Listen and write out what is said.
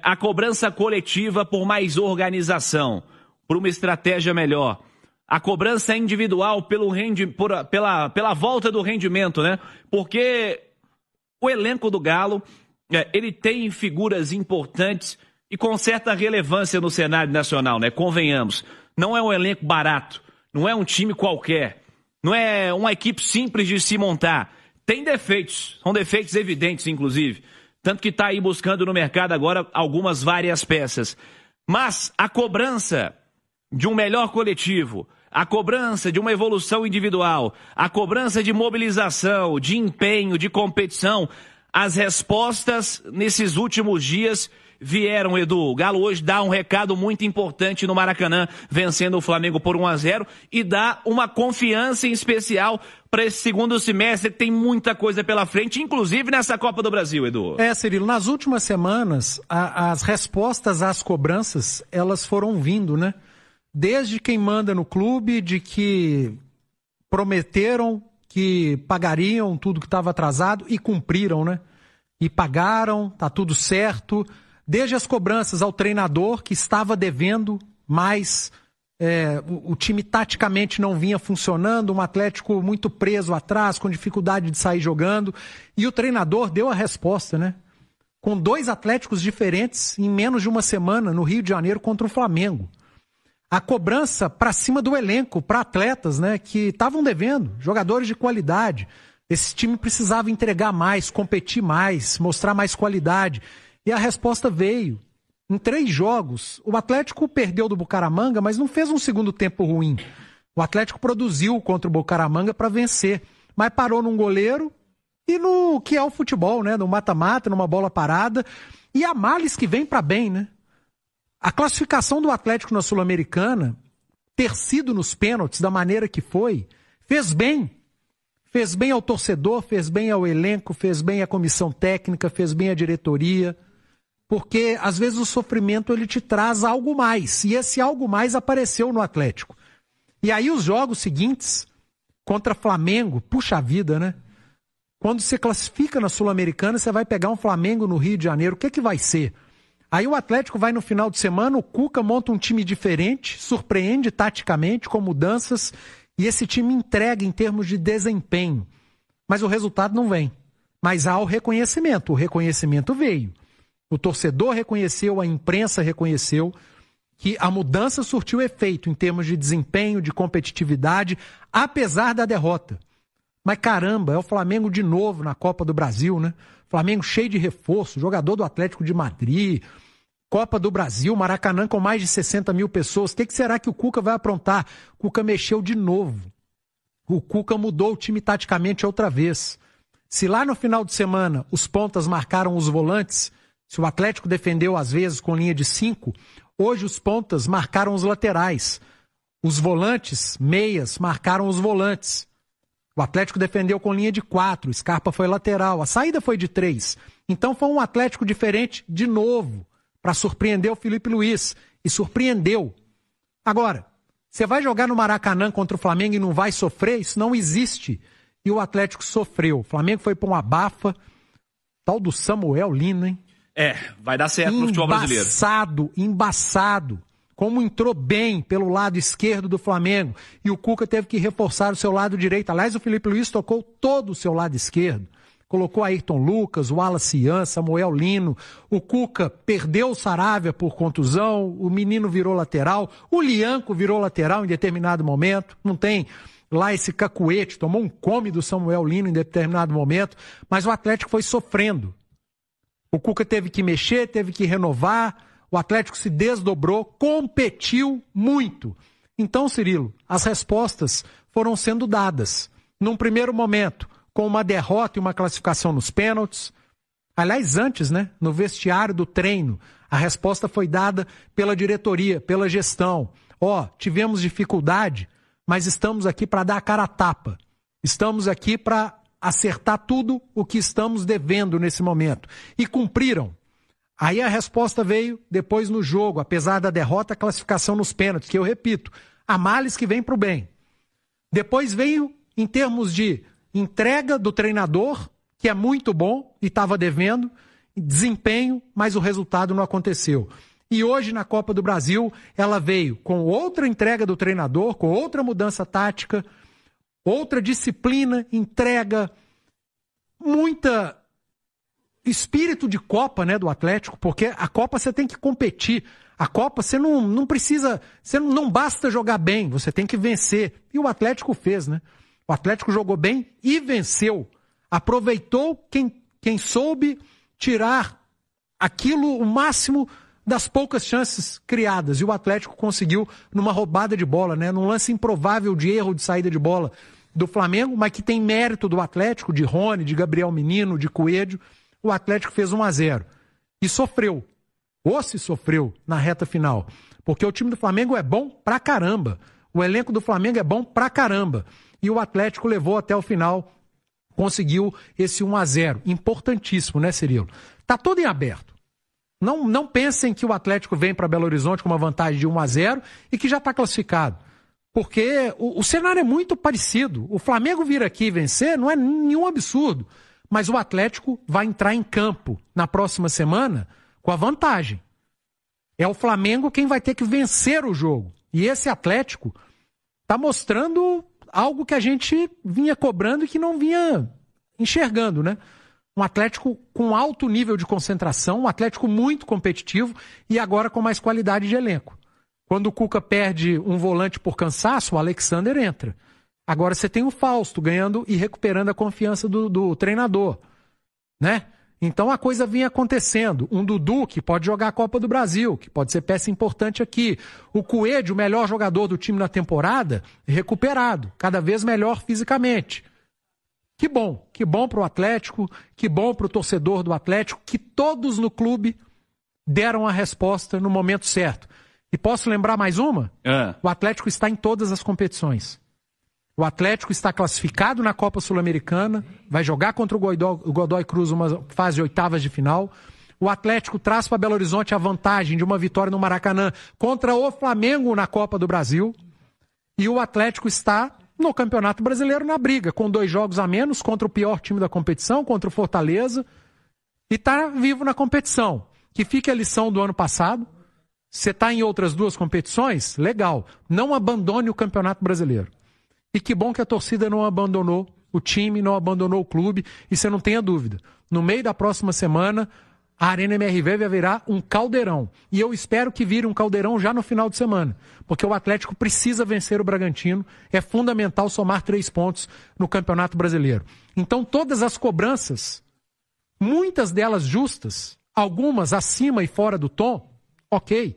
A cobrança coletiva por mais organização, por uma estratégia melhor. A cobrança individual pela volta do rendimento, né? Porque o elenco do Galo, ele tem figuras importantes e com certa relevância no cenário nacional, né? Convenhamos. Não é um elenco barato, não é um time qualquer, não é uma equipe simples de se montar. Tem defeitos, são defeitos evidentes, inclusive. Tanto que está aí buscando no mercado agora algumas várias peças. Mas a cobrança de um melhor coletivo, a cobrança de uma evolução individual, a cobrança de mobilização, de empenho, de competição, as respostas nesses últimos dias vieram, Edu. O Galo hoje dá um recado muito importante no Maracanã, vencendo o Flamengo por 1-0 e dá uma confiança em especial para esse segundo semestre, que tem muita coisa pela frente, inclusive nessa Copa do Brasil, Edu. Cirilo, nas últimas semanas, as respostas às cobranças, elas foram vindo, né? Desde quem manda no clube, de que prometeram que pagariam tudo que estava atrasado e cumpriram, né? E pagaram, tá tudo certo. Desde as cobranças ao treinador, que estava devendo mais, o time taticamente não vinha funcionando, um Atlético muito preso atrás, com dificuldade de sair jogando, e o treinador deu a resposta, né? Com 2 Atléticos diferentes em menos de uma semana no Rio de Janeiro contra o Flamengo. A cobrança para cima do elenco, para atletas, né, que estavam devendo, jogadores de qualidade. Esse time precisava entregar mais, competir mais, mostrar mais qualidade. E a resposta veio. Em 3 jogos, o Atlético perdeu do Bucaramanga, mas não fez um segundo tempo ruim. O Atlético produziu contra o Bucaramanga para vencer, mas parou num goleiro e no que é o futebol, né? No mata-mata, numa bola parada. E há males que vem para bem, né? A classificação do Atlético na Sul-Americana, ter sido nos pênaltis da maneira que foi, fez bem. Fez bem ao torcedor, fez bem ao elenco, fez bem à comissão técnica, fez bem à diretoria. Porque, às vezes, o sofrimento ele te traz algo mais. E esse algo mais apareceu no Atlético. E aí os jogos seguintes, contra Flamengo, puxa vida, né? Quando você classifica na Sul-Americana, você vai pegar um Flamengo no Rio de Janeiro. O que vai ser? Aí o Atlético vai no final de semana, o Cuca monta um time diferente, surpreende taticamente com mudanças, e esse time entrega em termos de desempenho. Mas o resultado não vem. Mas há o reconhecimento veio. O torcedor reconheceu, a imprensa reconheceu que a mudança surtiu efeito em termos de desempenho, de competitividade, apesar da derrota. Mas caramba, é o Flamengo de novo na Copa do Brasil, né? Flamengo cheio de reforço, jogador do Atlético de Madrid, Copa do Brasil, Maracanã com mais de 60 mil pessoas. O que será que o Cuca vai aprontar? O Cuca mexeu de novo. O Cuca mudou o time taticamente outra vez. Se lá no final de semana os pontas marcaram os volantes, se o Atlético defendeu às vezes com linha de 5, hoje os pontas marcaram os laterais. Os volantes, meias, marcaram os volantes. O Atlético defendeu com linha de 4, Scarpa foi lateral, a saída foi de 3. Então foi um Atlético diferente de novo, para surpreender o Felipe Luiz. E surpreendeu. Agora, você vai jogar no Maracanã contra o Flamengo e não vai sofrer? Isso não existe. E o Atlético sofreu. O Flamengo foi para um abafa. Tal do Samuel Lino, hein? Vai dar certo no futebol brasileiro. Embaçado. Como entrou bem pelo lado esquerdo do Flamengo. E o Cuca teve que reforçar o seu lado direito. Aliás, o Felipe Luiz tocou todo o seu lado esquerdo. Colocou Ayrton Lucas, o Wallace Ian, Samuel Lino. O Cuca perdeu o Saravia por contusão. O menino virou lateral. O Lianco virou lateral em determinado momento. Não tem lá esse cacuete. Tomou um come do Samuel Lino em determinado momento. Mas o Atlético foi sofrendo. O Cuca teve que mexer, teve que renovar. O Atlético se desdobrou, competiu muito. Então, Cirilo, as respostas foram sendo dadas. Num primeiro momento, com uma derrota e uma classificação nos pênaltis. Aliás, antes, né, no vestiário do treino, a resposta foi dada pela diretoria, pela gestão. Tivemos dificuldade, mas estamos aqui para dar a cara a tapa. Estamos aqui para acertar tudo o que estamos devendo nesse momento. E cumpriram. Aí a resposta veio depois no jogo, apesar da derrota, a classificação nos pênaltis, que eu repito, há males que vêm para o bem. Depois veio, em termos de entrega do treinador, que é muito bom e estava devendo, desempenho, mas o resultado não aconteceu. E hoje, na Copa do Brasil, ela veio com outra entrega do treinador, com outra mudança tática, outra disciplina, entrega, muita espírito de Copa, né, do Atlético, porque a Copa você tem que competir. A Copa você não precisa, não basta jogar bem, você tem que vencer. E o Atlético fez, né? O Atlético jogou bem e venceu. Aproveitou quem soube tirar aquilo, o máximo das poucas chances criadas. E o Atlético conseguiu numa roubada de bola, né? Num lance improvável de erro de saída de bola do Flamengo, mas que tem mérito do Atlético, de Rony, de Gabriel Menino, de Coelho. O Atlético fez 1-0 e sofreu. Ou se sofreu na reta final. Porque o time do Flamengo é bom pra caramba. O elenco do Flamengo é bom pra caramba. E o Atlético levou até o final, conseguiu esse 1-0. Importantíssimo, né, Cirilo? Tá tudo em aberto. Não pensem que o Atlético vem para Belo Horizonte com uma vantagem de 1-0 e que já está classificado. Porque o cenário é muito parecido. O Flamengo vir aqui vencer não é nenhum absurdo. Mas o Atlético vai entrar em campo na próxima semana com a vantagem. É o Flamengo quem vai ter que vencer o jogo. E esse Atlético está mostrando algo que a gente vinha cobrando e que não vinha enxergando, né? Um Atlético com alto nível de concentração, um Atlético muito competitivo e agora com mais qualidade de elenco. Quando o Cuca perde um volante por cansaço, o Alexander entra. Agora você tem o Fausto ganhando e recuperando a confiança do treinador, né? Então a coisa vinha acontecendo. Um Dudu que pode jogar a Copa do Brasil, que pode ser peça importante aqui. O Coelho, o melhor jogador do time na temporada, recuperado, cada vez melhor fisicamente. Que bom para o Atlético, que bom para o torcedor do Atlético, que todos no clube deram a resposta no momento certo. E posso lembrar mais uma? O Atlético está em todas as competições. O Atlético está classificado na Copa Sul-Americana, vai jogar contra o Godoy Cruz uma fase de oitavas de final. O Atlético traz para Belo Horizonte a vantagem de uma vitória no Maracanã contra o Flamengo na Copa do Brasil. E o Atlético está no Campeonato Brasileiro na briga, com 2 jogos a menos contra o pior time da competição, contra o Fortaleza. E está vivo na competição. Que fique a lição do ano passado. Você está em outras 2 competições? Legal. Não abandone o Campeonato Brasileiro. E que bom que a torcida não abandonou o time, não abandonou o clube. E você não tenha dúvida. No meio da próxima semana, a Arena MRV vai virar um caldeirão. E eu espero que vire um caldeirão já no final de semana. Porque o Atlético precisa vencer o Bragantino. É fundamental somar 3 pontos no Campeonato Brasileiro. Então todas as cobranças, muitas delas justas, algumas acima e fora do tom, ok.